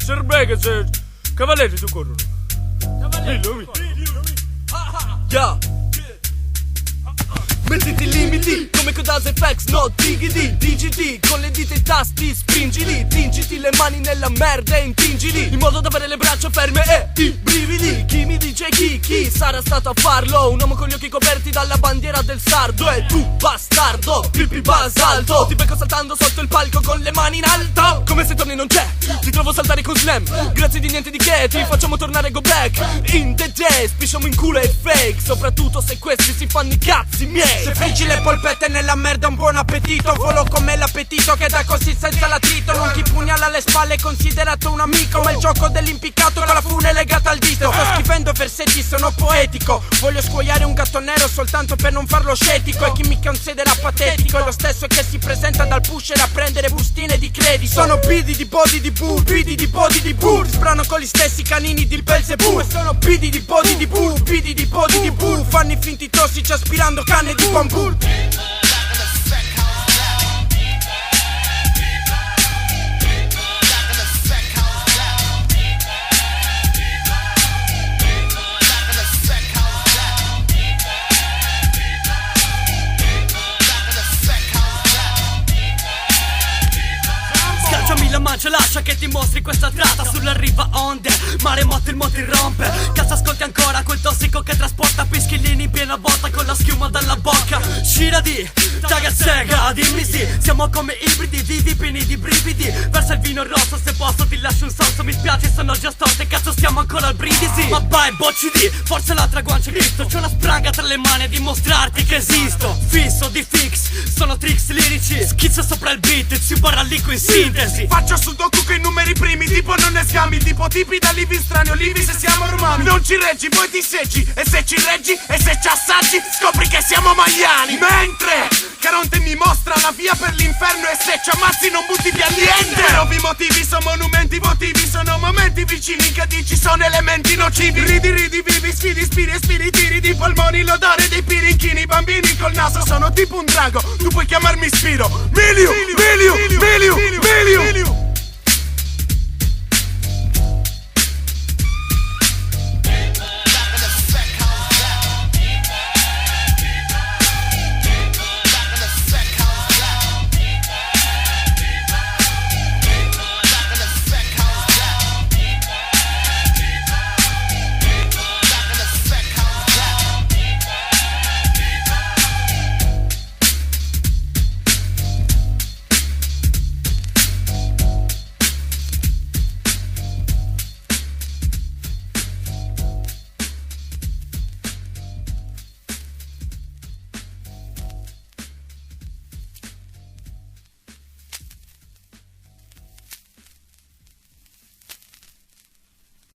Mr. Bag, Cavalieri tu corrono. Dillo. Yeah. Mettiti limiti come Codaz FX, no diggity, digiti con le dita i tasti, spingili, tingiti le mani nella merda e intingili in modo da avere le braccia ferme e i brividi. Chi mi dice chi sarà stato a farlo? Un uomo con gli occhi coperti dalla bandiera del sardo. E tu bastardo, pipi basalto, ti becco saltando sotto il palco con le mani in alto. Come se torni non c'è, ti trovo saltare con slam. Grazie di niente di che, ti facciamo tornare go back in the day. Spisciamo in culo e fake, soprattutto se questi si fanno i cazzi miei. Se friggi le polpette nella merda un buon appetito. Volo come l'appetito che dà consistenza all'attrito. Non chi pugnala alle spalle è considerato un amico, ma il gioco dell'impiccato con la fune legata al dito. Sto scrivendo versetti, sono poetico. Voglio scuoiare un gatto nero soltanto per non farlo scettico. E chi mi considera patetico è lo stesso che si presenta dal pusher a prendere bustine di credito. Sono bidi di body di boo, bidi di body di boo. Sbrano con gli stessi canini di Belzebù. E sono bidi di body di boo, bidi di body di boo. Fanno i finti tossici aspirando canne di bambù. Scacciami la mancia, lascia che ti mostri questa tratta. Sulla riva onde, maremoto il moto irrompe. Cazzo ascolti ancora quel tossico che trasporta pischellini in piena botta con la schiuma dalla bocca. Scira di taga sega, dimmi sì. Siamo come ibridi, vivi pieni di brividi. Versa il vino rosso, se posso ti lascio un sorso. Mi spiace, sono già storte, cazzo stiamo ancora al brindisi. Ma vai, bocci di, forza l'altra guancia Cristo. C'ho una spranga tra le mani a dimostrarti che esisto. Fisso di fix, sono tricks lirici. Schizzo sopra il beat, si barallico in sintesi. Faccio sudoku con i numeri primi, tipo non ne scambi. Tipo tipi da livi strani, olivi se siamo romani. Non ci reggi, poi ti seggi. E se ci reggi, e se ci assaggi, scopri che siamo maiani. Mentre Caronte mi mostra la via per l'inferno. E se ci ammazzi non butti via niente. Per ovvi motivi sono monumenti votivi. Sono momenti vicini che dici sono elementi nocivi. Ridi, ridi, vivi, sfidi, spiri e spiriti. Ridi, polmoni, l'odore dei pirinchini. Bambini col naso sono tipo un drago. Tu puoi chiamarmi Spiro. Miliu, Miliu, Miliu, Miliu, Miliu.